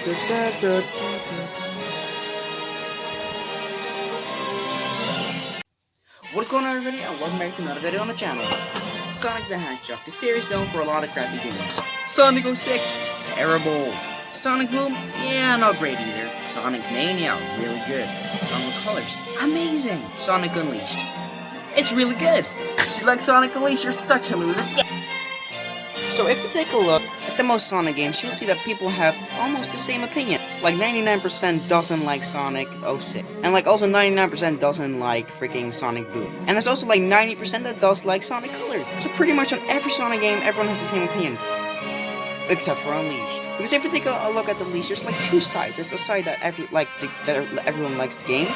What's going on, everybody, and welcome back to another video on the channel. Sonic the Hedgehog, the series known for a lot of crappy games. Sonic 06, terrible. Sonic Boom, yeah, not great either. Sonic Mania, really good. Sonic Colors, amazing. Sonic Unleashed, it's really good. If you like Sonic Unleashed, you're such a loser. So if you take a look at the most Sonic games, you'll see that people have almost the same opinion. Like 99% doesn't like Sonic 06. And like also 99% doesn't like freaking Sonic Boom. And there's also like 90% that does like Sonic Color. So pretty much on every Sonic game, everyone has the same opinion. Except for Unleashed. Because if you take a look at Unleashed, there's like two sides. There's a side that everyone likes the game,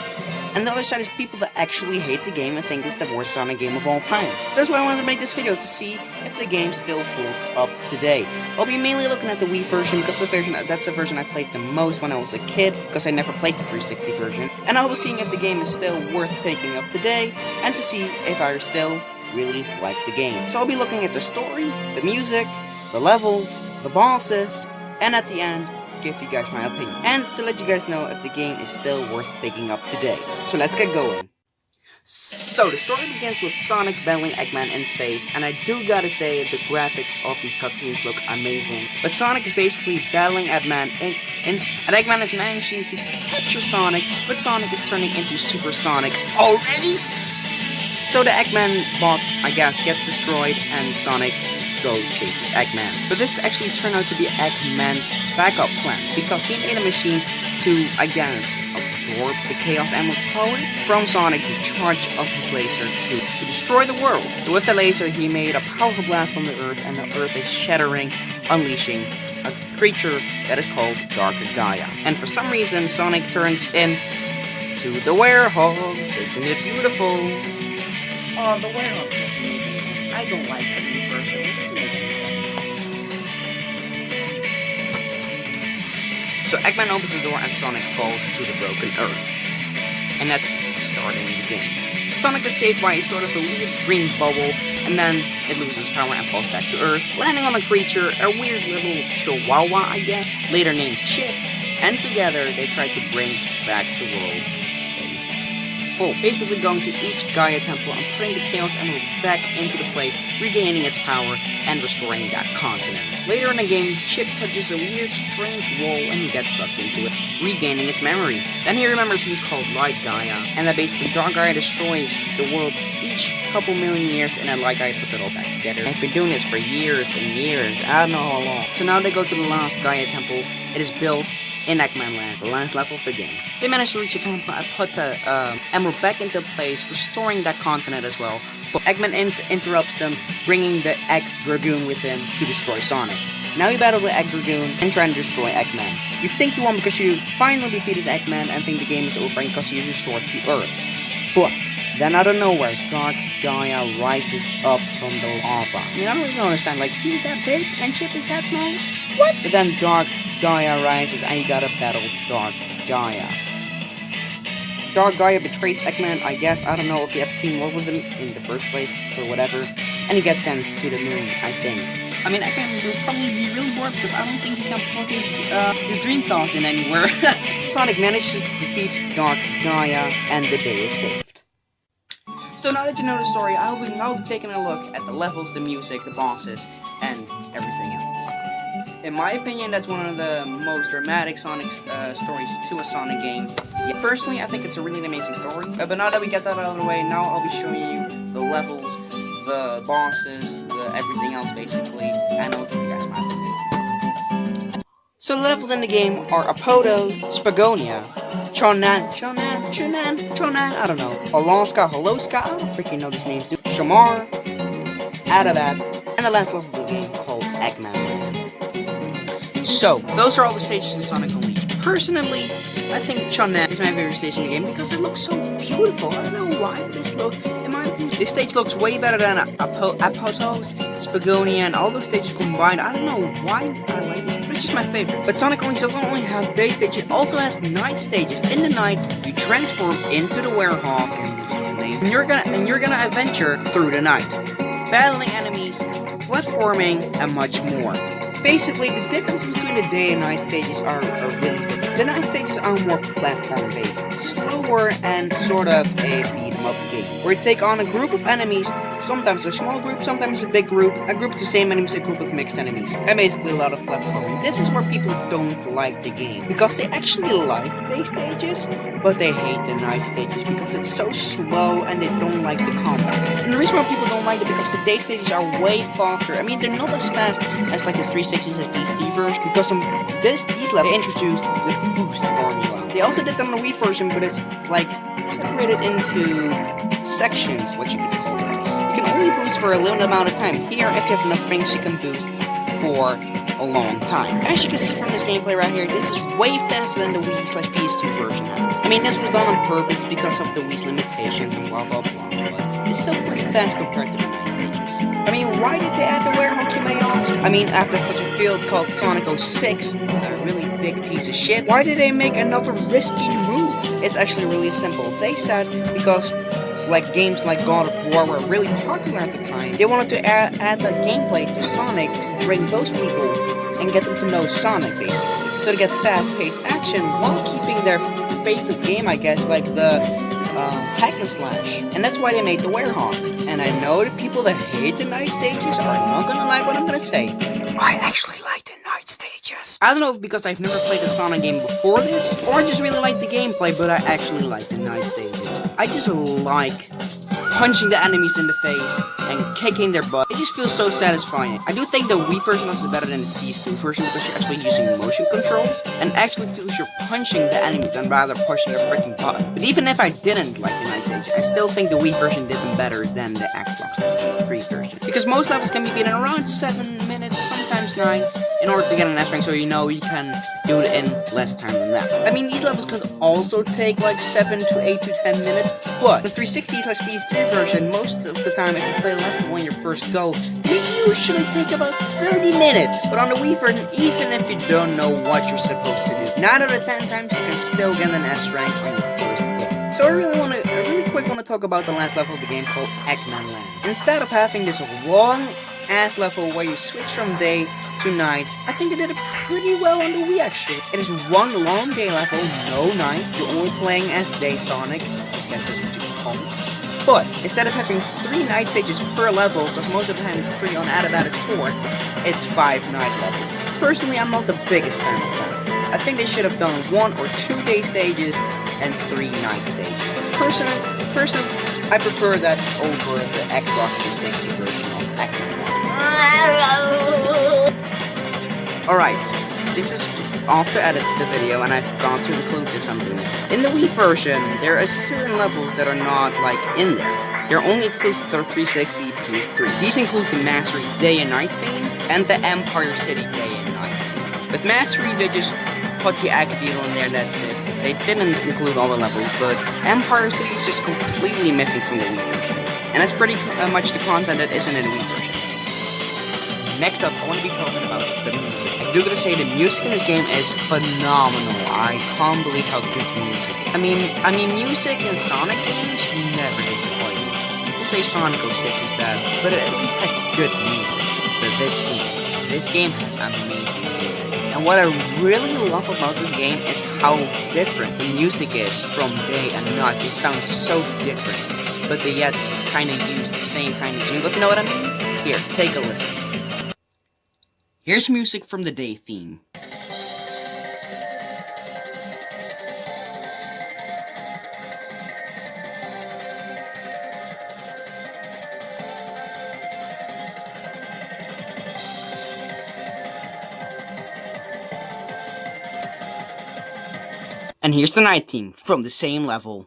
and the other side is people that actually hate the game and think it's the worst Sonic game of all time. So that's why I wanted to make this video, to see if the game still holds up today. I'll be mainly looking at the Wii version, because that's the version I played the most when I was a kid, because I never played the 360 version. And I'll be seeing if the game is still worth picking up today, and to see if I still really like the game. So I'll be looking at the story, the music, the levels, the bosses, and at the end, give you guys my opinion. And to let you guys know if the game is still worth picking up today. So let's get going. So the story begins with Sonic battling Eggman in space, and I do gotta say the graphics of these cutscenes look amazing. But Sonic is basically battling Eggman and Eggman is managing to capture Sonic, but Sonic is turning into Super Sonic already? So the Eggman bot, I guess, gets destroyed, and Sonic chases Eggman. But this actually turned out to be Eggman's backup plan, because he made a machine to, I guess, absorb the Chaos Emerald's power from Sonic to charge up his laser to destroy the world. So with the laser, he made a powerful blast on the Earth, and the Earth is shattering, unleashing a creature that is called Darker Gaia. And for some reason, Sonic turns into the werewolf. Isn't it beautiful? Oh, the werewolf doesn't make any sense. I don't like it. So Eggman opens the door and Sonic falls to the broken Earth. And that's starting the game. Sonic is saved by sort of a weird green bubble, and then it loses power and falls back to Earth, landing on a creature, a weird little chihuahua, I guess, later named Chip, and together they try to bring back the world in full. Basically going to each Gaia temple and putting the Chaos Emerald back into the place, regaining its power, and restoring that continent. Later in the game, Chip touches a weird, strange wall and he gets sucked into it, regaining its memory. Then he remembers he's called Light Gaia, and that basically Dark Gaia destroys the world each couple million years, and then Light Gaia puts it all back together. They've been doing this for years and years, I don't know how long. So now they go to the last Gaia temple. It is built in Eggman Land, the last level of the game. They manage to reach the temple and put the emerald back into place, restoring that continent as well. But Eggman interrupts them, bringing the Egg Dragoon with him to destroy Sonic. Now you battle the Egg Dragoon and try to destroy Eggman. You think you won because you finally defeated Eggman and think the game is over because you restored to Earth. But then out of nowhere, Dark Gaia rises up from the lava. I mean, I don't really understand, like, he's that big and Chip is that small? What? But then Dark Gaia rises and you gotta battle Dark Gaia. Dark Gaia betrays Eggman, I guess. I don't know if you have to team up with him in the first place or whatever. And he gets sent to the moon, I think. I mean, Eggman will probably be really bored because I don't think he can plug his Dreamcast in anywhere. Sonic manages to defeat Dark Gaia and the day is saved. So now that you know the story, I'll be taking a look at the levels, the music, the bosses, and everything else. In my opinion, that's one of the most dramatic Sonic stories to a Sonic game. Yeah, personally, I think it's a really amazing story. But now that we get that out of the way, now I'll be showing you the levels, the bosses, everything else basically, and I'll give you guys my opinion. So the levels in the game are Apoto, Spagonia, Chonan, I don't know, Holoska, I don't freaking know these names, dude. Shamar, Adabat, and the last level of the game called Eggman Land. So, those are all the stages in Sonic Unleashed. Personally, I think Chonan is my favorite stage in the game because it looks so beautiful. I don't know why, but in my opinion, this stage looks way better than Apotos, Spagonia, and all those stages combined. I don't know why I like it, but it's just my favorite. But Sonic Unleashed doesn't only have day stages, it also has night stages. In the night, you transform into the werewolf, and you're gonna adventure through the night, battling enemies, platforming, and much more. Basically, the difference between the day and night stages are really big. The night stages are more platform based, slower, and sort of a beat 'em up game, where you take on a group of enemies, sometimes a small group, sometimes a big group, a group of the same enemies, a group of mixed enemies, and basically a lot of platforming. This is where people don't like the game, because they actually like day stages, but they hate the night stages because it's so slow and they don't like the combat. And the reason why people don't like it because the day stages are way faster. I mean, they're not as fast as like the 360s and PC version, because on these levels they introduced the boost formula. They also did that on the Wii version, but it's like separated into sections, what you could call it. You can only boost for a limited amount of time. Here, if you have enough rings, you can boost for a long time. As you can see from this gameplay right here, this is way faster than the Wii/PS2 version has. I mean, this was done on purpose because of the Wii's limitations and blah blah blah, but it's still pretty fast compared to the night stages. I mean, why did they add the warehouse, you may ask? I mean, after such a field called Sonic 06, a really big piece of shit, why did they make another risky move? It's actually really simple. They said because like games like God of War were really popular at the time, they wanted to add the gameplay to Sonic to bring those people and get them to know Sonic, basically. So to get fast-paced action while keeping their favorite game, I guess, like the hack and slash. And that's why they made the Werehog. And I know the people that hate the night stages are not gonna like what I'm gonna say. I actually like the night stages. I don't know if because I've never played a Sonic game before this, or I just really like the gameplay, but I actually like the night stages. I just like punching the enemies in the face and kicking their butt. It just feels so satisfying. I do think the Wii version is better than the PS2 version because you're actually using motion controls and actually feels you're punching the enemies than rather pushing a freaking button. But even if I didn't like the night stage, I still think the Wii version did them better than the Xbox 3 version. Because most levels can be beaten in around 7 minutes, sometimes 9, in order to get an S rank, so you know you can do it in less time than that. I mean, these levels could also take like 7 to 8 to 10 minutes, but the 360/PS3 version, most of the time if you play level when you first go, they usually take about 30 minutes. But on the Wii version, even if you don't know what you're supposed to do, 9 out of 10 times you can still get an S rank on your first go. So I really quick want to talk about the last level of the game called Eggman Land. Instead of having this long ass level where you switch from day to night, I think they did it pretty well on the Wii actually. It is one long day level, no night. You're only playing as Day Sonic. I guess that's what you can call it. But instead of having 3 night stages per level, because most of the time it's 3 on that is 4, it's 5 night levels. Personally, I'm not the biggest fan of that. I think they should have done 1 or 2 day stages and 3 night stages. Personally, I prefer that over the Xbox 360 version of Eggman. Alright, this is after edit the video and I've gone to include this I'm doing. In the Wii version, there are certain levels that are not like in there. They're only exclusive to 360 PS3. These include the Mastery Day and Night theme and the Empire City Day and Night theme. With Mastery, they just put the egg deal in there, that's it. They didn't include all the levels, but Empire City is just completely missing from the Wii version. And that's pretty much the content that isn't in the Wii version. Next up, I want to be talking about the music. I do gotta say, the music in this game is phenomenal. I can't believe how good the music is. I mean, music in Sonic games never disappoint me. People say Sonic 06 is bad, but it at least has good music. But this game has amazing music. And what I really love about this game is how different the music is from day and night. They sound so different, but they yet kind of use the same kind of jingle, if you know what I mean? Here, take a listen. Here's music from the day theme. And here's the night theme from the same level.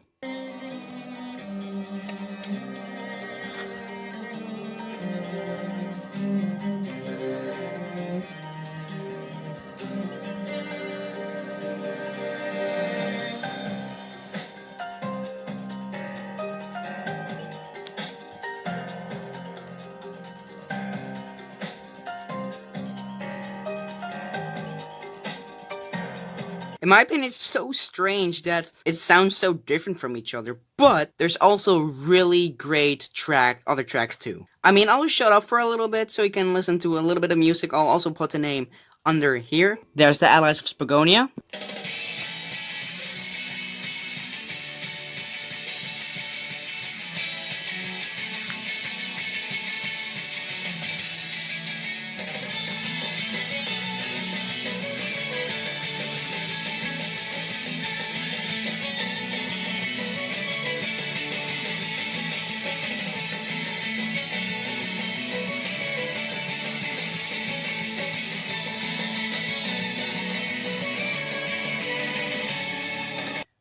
In my opinion, it's so strange that it sounds so different from each other, But there's also really great other tracks too. I mean, I'll shut up for a little bit so you can listen to a little bit of music. I'll also put the name under here. There's the Allies of Spagonia.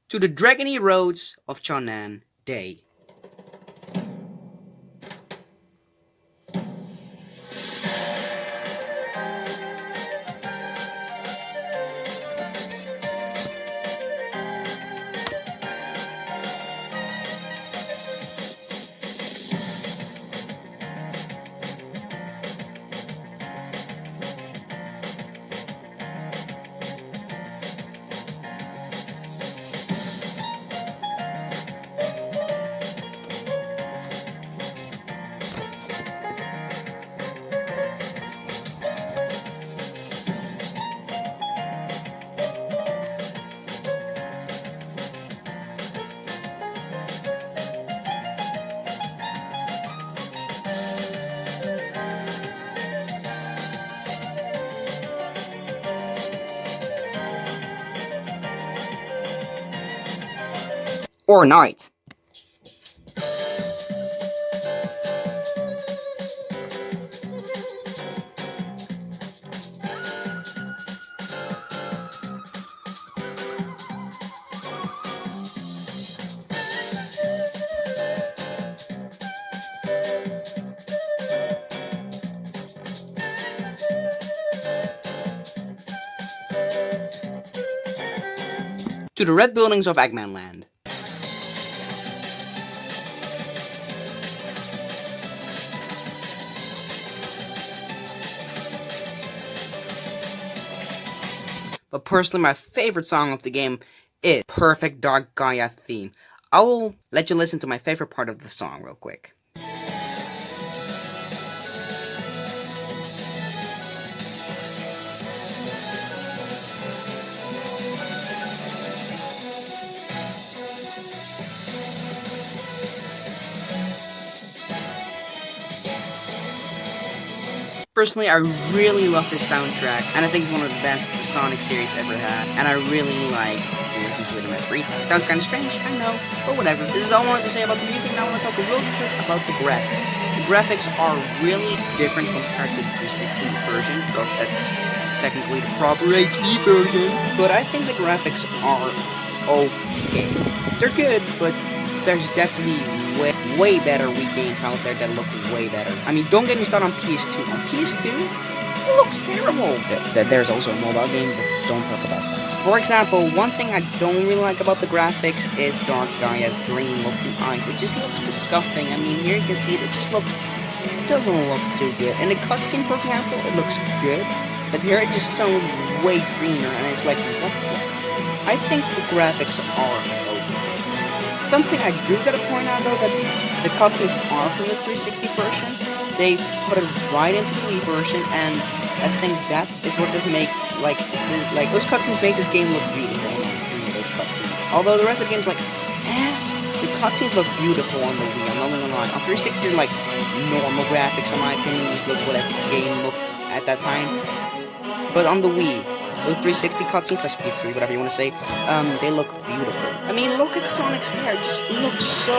To the dragony roads of Chonan Day. Or night. To the red buildings of Eggman Land. But personally, my favorite song of the game is Perfect Dark Gaia theme. I will let you listen to my favorite part of the song real quick. Personally, I really love this soundtrack, and I think it's one of the best the Sonic series ever had, and I really like to listen to it in my free time. Sounds kind of strange, I know, but whatever. This is all I wanted to say about the music. Now I want to talk real quick about the graphics. The graphics are really different compared to the 360 version, because that's technically the proper HD version, but I think the graphics are okay. They're good, but there's definitely way better Wii games out there that look way better. I mean, don't get me started on PS2. On PS2, it looks terrible. There's also a mobile game, but don't talk about that. For example, one thing I don't really like about the graphics is Dark Gaia's green-looking eyes. It just looks disgusting. I mean, here you can see it just doesn't look too good. In the cutscene, for example, it looks good, but here it just sounds way greener, and it's like, what the? I think the graphics are okay. Something I do gotta point out though, that the cutscenes are from the 360 version. They put it right into the Wii version, and I think that is what does make like those cutscenes make this game look beautiful. Those cutscenes. Although the rest of the game's like, the cutscenes look beautiful on the Wii. I'm not gonna lie. On 360, they're like normal graphics, in my opinion. Just look whatever the game looked at that time. But on the Wii, those 360 cutscenes, that's P3, whatever you want to say, they look beautiful. I mean, look at Sonic's hair. It just looks so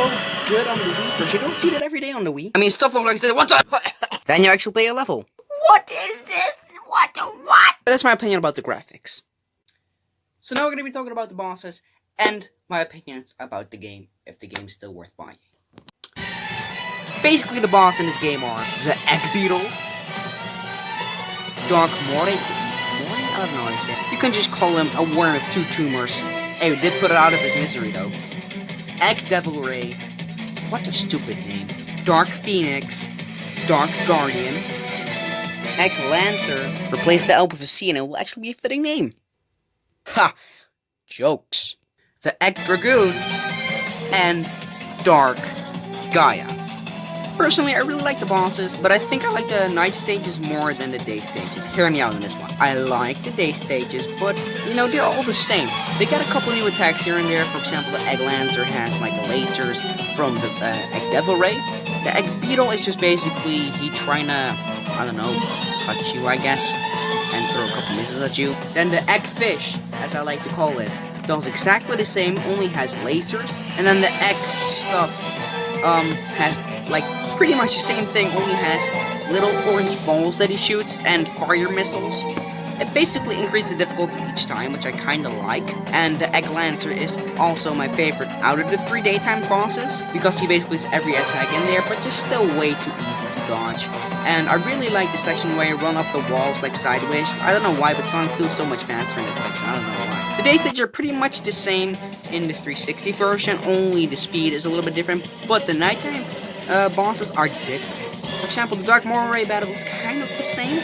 good on the Wii version. You don't see that every day on the Wii. I mean, stuff looks like this. What the? Then you actually play a level. What is this? What the what? That's my opinion about the graphics. So now we're going to be talking about the bosses and my opinions about the game, if the game's still worth buying. Basically, the boss in this game are the Egg Beetle, Dark Morning? I don't know how to say it. You can just call him a worm with two tumors. Hey, we did put it out of his misery, though. Egg Devil Ray. What a stupid name. Dark Phoenix. Dark Guardian. Egg Lancer. Replace the L with a C and it will actually be a fitting name. Ha! Jokes. The Egg Dragoon. And Dark Gaia. Personally, I really like the bosses, but I think I like the night stages more than the day stages. Hear me out on this one. I like the day stages, but, you know, they're all the same. They got a couple new attacks here and there. For example, the Egg Lancer has, like, lasers from the Egg Devil Ray. The Egg Beetle is just basically he trying to, I don't know, touch you, I guess, and throw a couple missiles at you. Then the Egg Fish, as I like to call it, does exactly the same, only has lasers. And then the Egg Stuff has, like, pretty much the same thing, only has little orange balls that he shoots and fire missiles. It basically increases the difficulty each time, which I kinda like. And the Egg Lancer is also my favorite out of the 3 daytime bosses, because he basically has every attack in there, but they're still way too easy to dodge. And I really like the section where you run up the walls like sideways. I don't know why, but Sonic feels so much faster in that section, I don't know why. The day stages are pretty much the same in the 360 version, only the speed is a little bit different, but the nighttime bosses are different. For example, the Dark Moray battle is kind of the same,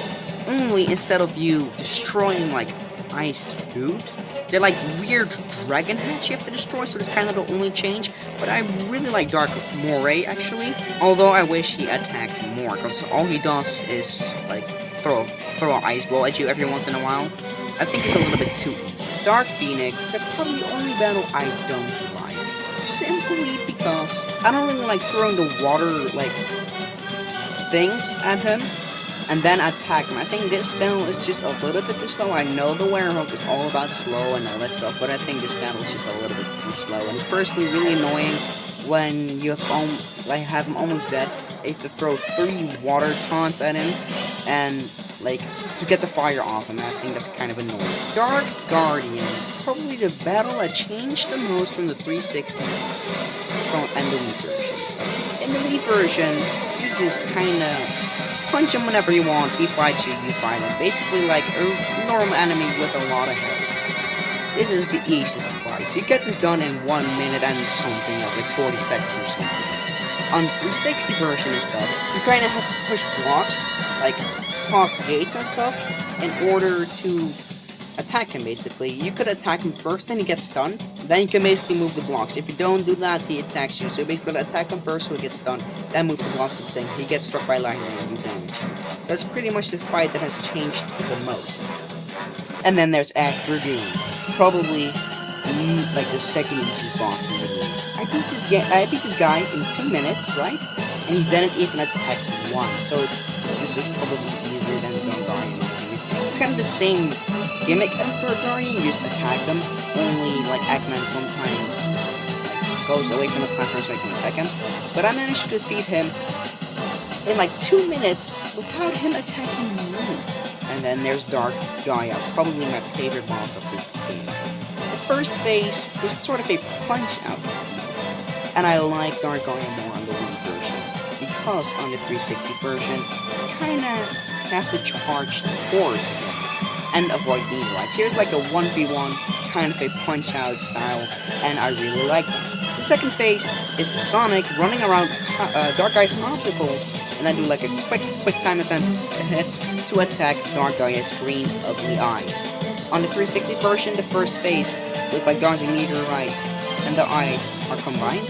only instead of you destroying like ice tubes, they're like weird dragon heads you have to destroy, so that's kind of the only change. But I really like Dark Moray actually, although I wish he attacked more, because all he does is like throw an ice ball at you every once in a while. I think it's a little bit too easy. Dark Phoenix, that's probably the only battle I don't like. Simply because I don't really like throwing the water, like, things at him and then attack him. I think this battle is just a little bit too slow. I know the Werewolf is all about slow and all that stuff, but I think this battle is just a little bit too slow. And it's personally really annoying when you have him almost dead. You have to throw 3 water taunts at him and, like, to get the fire off him. I think that's kind of annoying. Dark Guardian, probably the battle that changed the most from the 360 and the Wii version. In the Wii version, you just kinda punch him whenever you want. He fights you, you fight him. Basically like a normal enemy with a lot of health. This is the easiest fight. You get this done in 1 minute and something, like 40 seconds or something. On the 360 version and stuff, you kinda have to push blocks, like past gates and stuff, in order to attack him, basically. You could attack him first and he gets stunned, then you can basically move the blocks. If you don't do that, he attacks you. So you basically attack him first so he gets stunned, then move the blocks to the thing. He gets struck by lightning and you damage him. So that's pretty much the fight that has changed the most. And then there's Act Dragoon. Probably like the second easiest boss in the game. I beat this guy in 2 minutes, right? And he didn't even attack once. So this is probably easier than Dark Guardian. It's kind of the same gimmick as Dark Guardian, you just attack them, only like Eggman sometimes goes away from the platform so I can attack him. But I managed to defeat him in like 2 minutes without him attacking me. And then there's Dark Gaia, probably my favorite boss of this game. The first phase is sort of a punch-out, and I like Dark Gaia more on the Wii version, because on the 360 version, you kinda have to charge towards him and avoid meteorites. Here's like a 1v1, kind of a punch-out style, and I really like that. The second phase is Sonic running around Dark Gaia's obstacles, and I do like a quick time event to attack Dark Gaia's green, ugly eyes. On the 360 version, the first phase, with like dodging meteorites and the eyes are combined.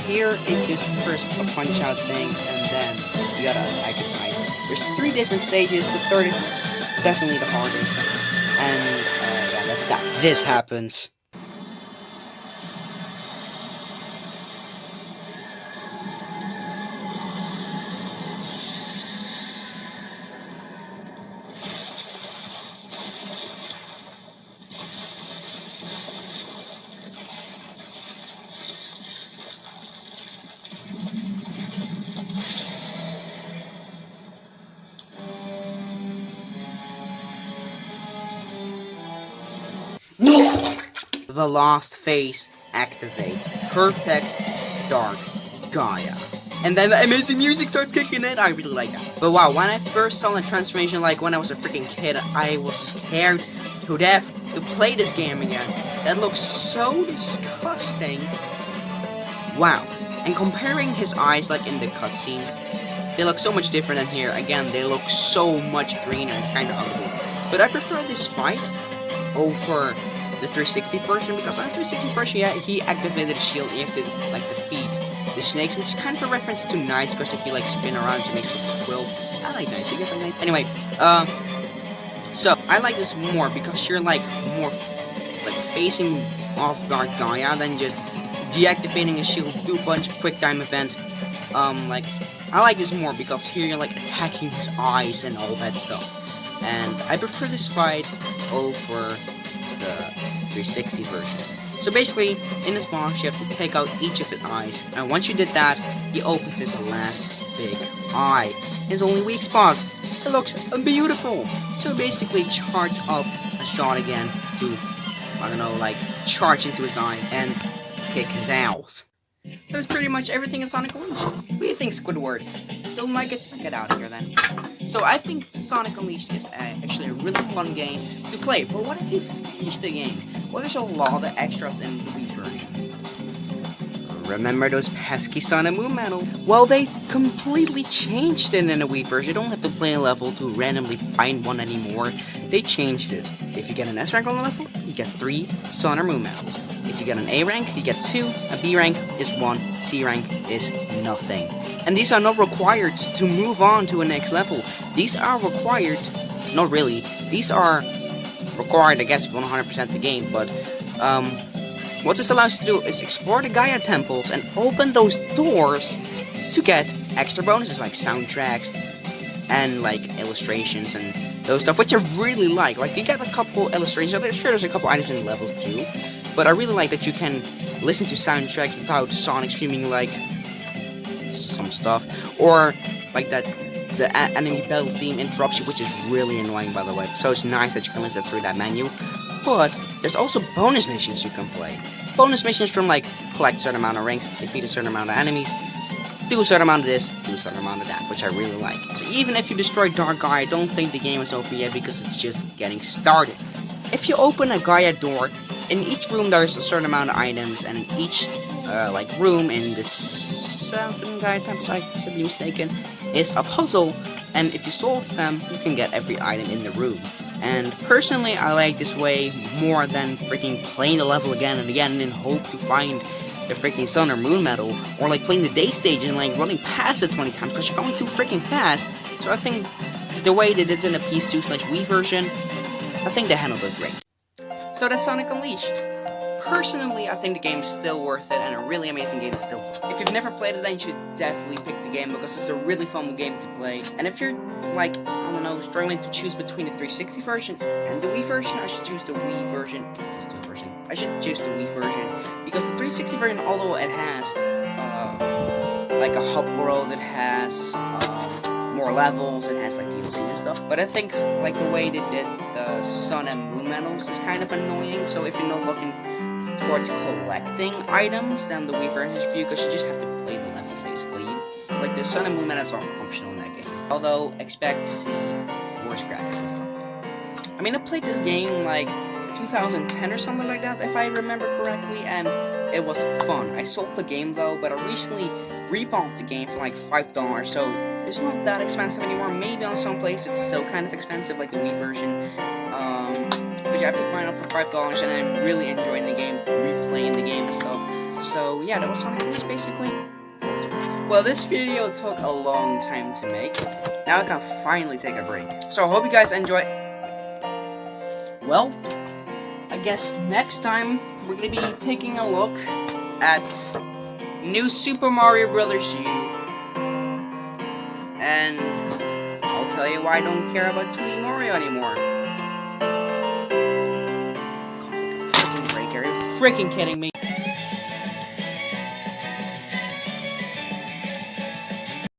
Here, it's just first a punch-out thing, and then you gotta attack his eyes. There's 3 different stages. The third is definitely the hardest. And, yeah, that's that. This happens. The last phase activate. Perfect Dark Gaia. And then the amazing music starts kicking in. I really like that. But wow, when I first saw the transformation, like when I was a freaking kid, I was scared to death to play this game again. That looks so disgusting. Wow. And comparing his eyes like in the cutscene, they look so much different than here. Again, they look so much greener. It's kind of ugly. But I prefer this fight over the 360 version, because on the 360 version, yeah, he activated the shield, and you have to like defeat the snakes, which is kind of a reference to knights, because if you like spin around to make some quilt. I like knights, I guess I like. Anyway, so I like this more because you're like more like facing off guard Gaia than just deactivating a shield, do a bunch of quick time events. Like I like this more because here you're like attacking his eyes and all that stuff. And I prefer this fight over the 360 version. So basically, in this box, you have to take out each of his eyes, and once you did that, he opens his last big eye, his only weak spot. It looks beautiful. So basically, charge up a shot again to, I don't know, like charge into his eye and kick his ass. So that's pretty much everything in Sonic Unleashed. What do you think, Squidward? Still like it? Get out of here then. So I think Sonic Unleashed is actually a really fun game to play, but what if you finish the game? What if there's a lot of extras in the Wii version? Remember those pesky Sun and Moon medals? Well, they completely changed it in the Wii version. You don't have to play a level to randomly find one anymore. They changed it. If you get an S rank on the level, you get 3 Sun or Moon medals. If you get an A rank, you get 2, a B rank is 1, C rank is nothing. And these are not required to move on to a next level. These are required, not really, these are required, I guess, 100% the game, but what this allows you to do is explore the Gaia temples and open those doors to get extra bonuses like soundtracks and like illustrations and those stuff, which I really like. Like, you get a couple illustrations, I'm sure there's a couple items in the levels too, but I really like that you can listen to soundtracks without Sonic streaming like some stuff, or like that the enemy battle theme interrupts you, which is really annoying, by the way. So it's nice that you can listen through that menu. But there's also bonus missions you can play. Bonus missions from like collect a certain amount of ranks, defeat a certain amount of enemies, do a certain amount of this, do a certain amount of that, which I really like. So even if you destroy Dark Gaia, I don't think the game is over yet because it's just getting started. If you open a Gaia door, in each room there's a certain amount of items, and in each like room in the 7 Gaia temples, I should be mistaken, is a puzzle, and if you solve them, you can get every item in the room. And personally, I like this way more than freaking playing the level again and again and hope to find the freaking Sun or Moon medal, or like playing the day stage and like running past it 20 times because you're going too freaking fast. So I think the way that it's in the PS2/Wii version, I think they handled it great. So that's Sonic Unleashed. Personally, I think the game is still worth it and a really amazing game to still play. If you've never played it, then you should definitely pick the game because it's a really fun game to play. And if you're, like, I don't know, struggling to choose between the 360 version and the Wii version, I should choose the Wii version. I should choose the Wii version because the 360 version, although it has, like a hub world, it has, more levels, it has like DLC and stuff, but I think like the way they did the Sun and Moon medals is kind of annoying. So if you're not looking towards collecting items, then the Wii version is for you because you just have to play the levels basically. Like the Sun and Moon medals are optional in that game, although expect to see worse graphics and stuff. I mean, I played this game like 2010 or something like that, if I remember correctly, and it was fun. I sold the game though, but I recently rebought the game for like $5, so it's not that expensive anymore. Maybe on some places it's still kind of expensive, like the Wii version. But yeah, I picked mine up for $5, and I'm really enjoying the game, replaying the game and stuff. So yeah, that was Sonic Unleashed basically. Well, this video took a long time to make. Now I can finally take a break. So I hope you guys enjoy. Well, I guess next time we're gonna be taking a look at New Super Mario Bros. U. And I'll tell you why I don't care about 2D Mario anymore. Can't take a freaking break, are you freaking kidding me?